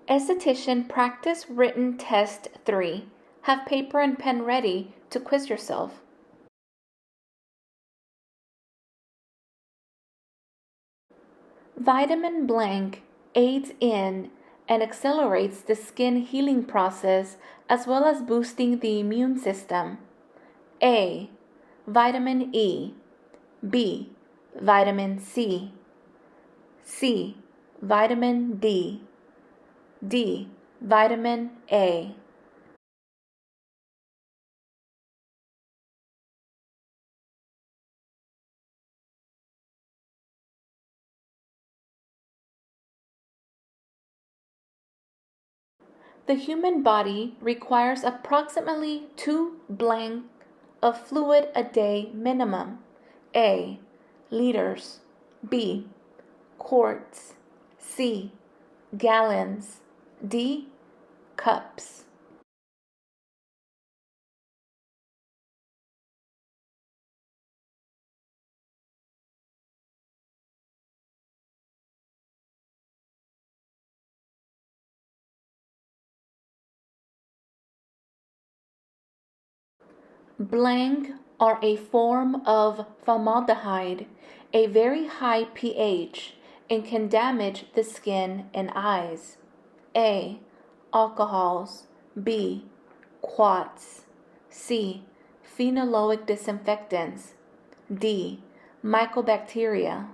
Esthetician Practice Written Test 3. Have paper and pen ready to quiz yourself. Vitamin blank aids in and accelerates the skin healing process as well as boosting the immune system. A. Vitamin E. B. Vitamin C. C. Vitamin D. D. Vitamin A. The human body requires approximately 2 blank of fluid a day minimum. A. Liters. B. Quarts. C. Gallons. D. Cups. Blank are a form of formaldehyde, a very high pH, and can damage the skin and eyes. A. Alcohols. B. Quats. C. Phenolic disinfectants. D. Mycobacteria.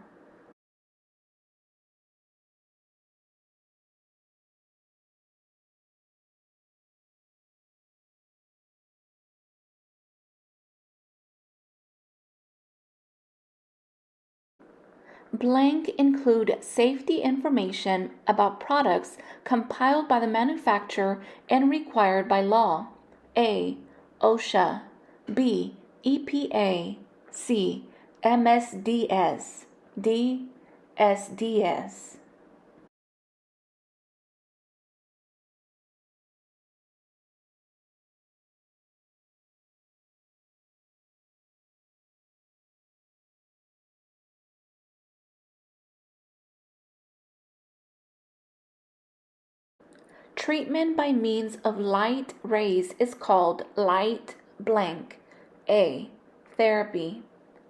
Blank include safety information about products compiled by the manufacturer and required by law. A. OSHA. B. EPA. C. MSDS. D. SDS. Treatment by means of light rays is called light blank. A. Therapy.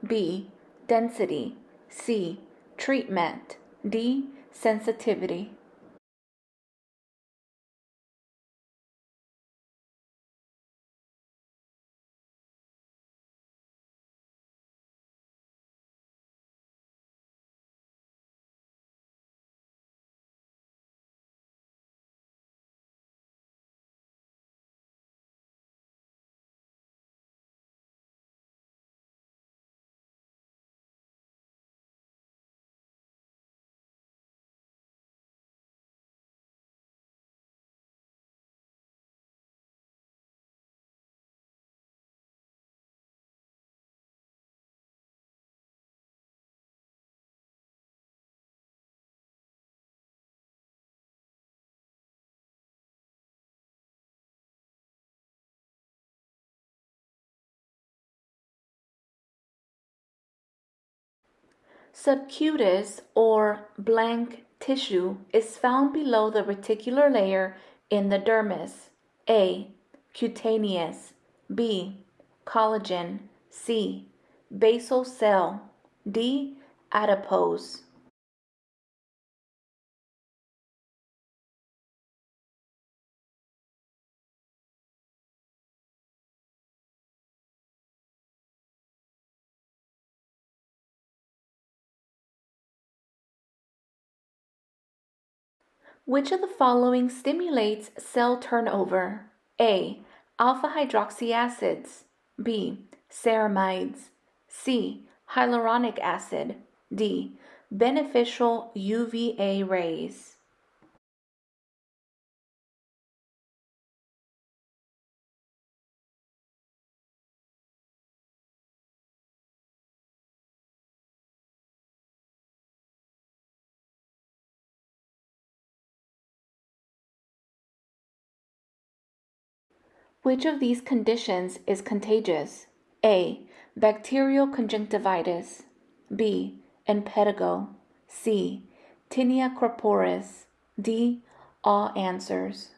B. Density. C. Treatment. D. Sensitivity. Subcutis or blank tissue is found below the reticular layer in the dermis. A. Cutaneous. B. Collagen. C. Basal cell. D. Adipose. Which of the following stimulates cell turnover? A. Alpha hydroxy acids. B. Ceramides. C. Hyaluronic acid. D. Beneficial UVA rays. Which of these conditions is contagious? A. Bacterial conjunctivitis. B. Impetigo. C. Tinea corporis. D. All answers.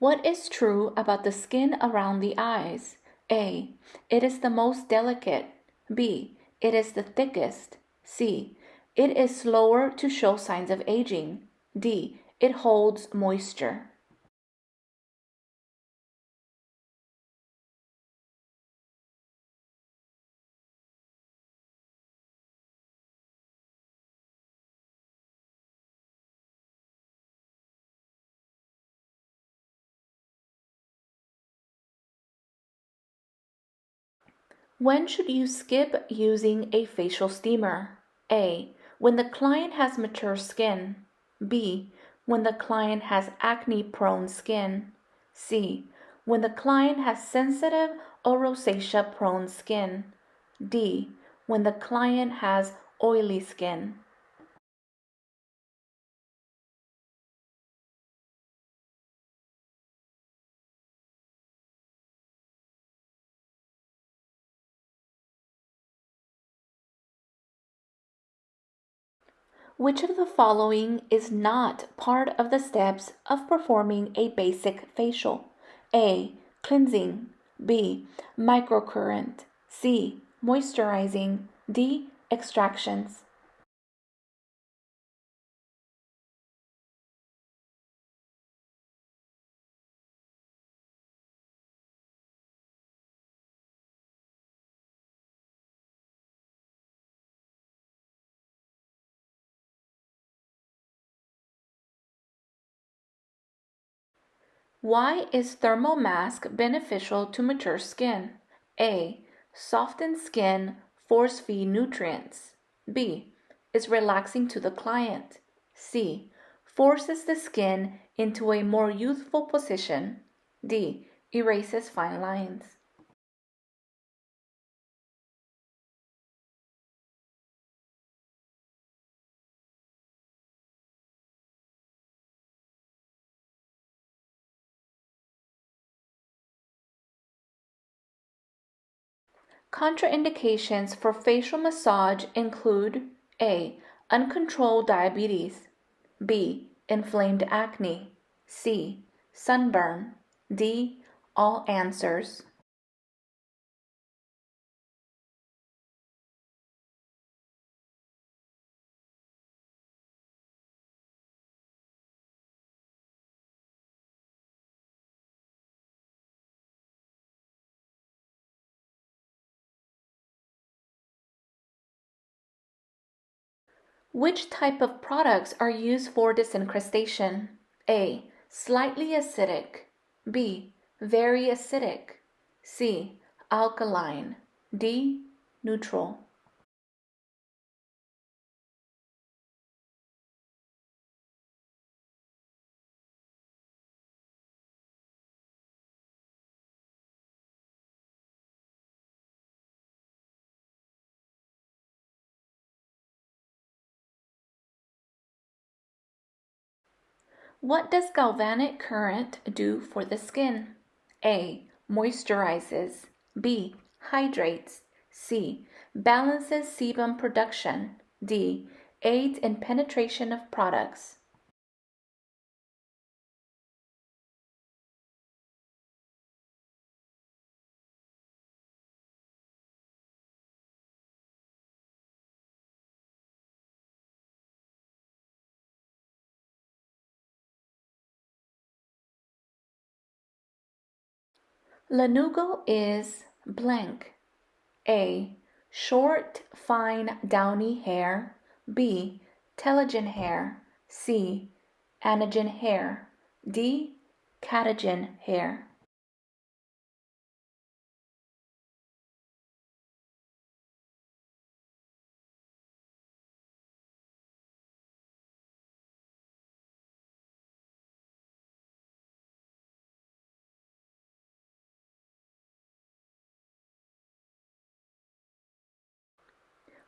What is true about the skin around the eyes? A. It is the most delicate. B. It is the thickest. C. It is slower to show signs of aging. D. It holds moisture. When should you skip using a facial steamer? A. When the client has mature skin. B. When the client has acne-prone skin. C. When the client has sensitive or rosacea-prone skin. D. When the client has oily skin. Which of the following is not part of the steps of performing a basic facial? A. Cleansing. B. Microcurrent. C. Moisturizing. D. Extractions. Why is thermal mask beneficial to mature skin? A. Soften skin, force feed nutrients. B. Is relaxing to the client. C. Forces the skin into a more youthful position. D. Erases fine lines. Contraindications for facial massage include A. Uncontrolled diabetes. B. Inflamed acne. C. Sunburn. D. All answers. Which type of products are used for desincrustation? A. Slightly acidic. B. Very acidic. C. Alkaline. D. Neutral. What does galvanic current do for the skin? A. Moisturizes. B. Hydrates. C. Balances sebum production. D. Aids in penetration of products. Lanugo is blank. A. Short, fine, downy hair. B. Telogen hair. C. Anagen hair. D. Catagen hair.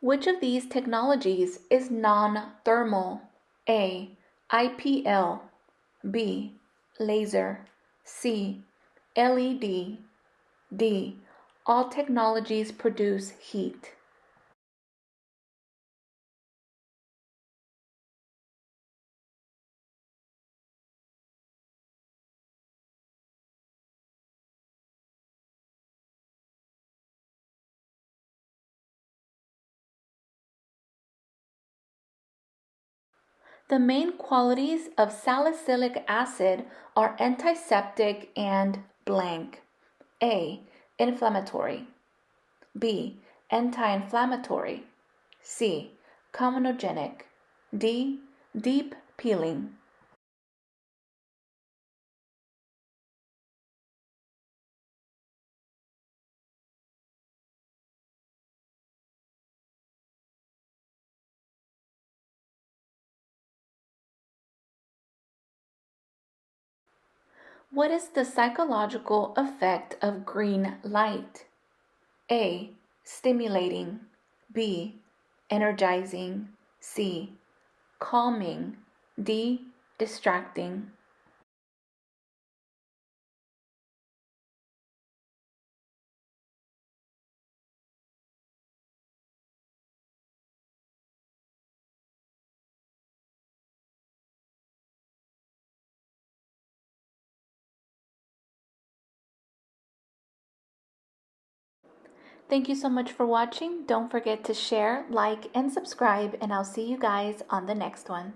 Which of these technologies is non-thermal? A. IPL. B. Laser. C. LED. D. All technologies produce heat. The main qualities of salicylic acid are antiseptic and blank. A. Inflammatory. B. Anti-inflammatory. C. Comedogenic. D. Deep peeling. What is the psychological effect of green light? A. Stimulating. B. Energizing. C. Calming. D. Distracting. Thank you so much for watching. Don't forget to share, like, and subscribe, and I'll see you guys on the next one.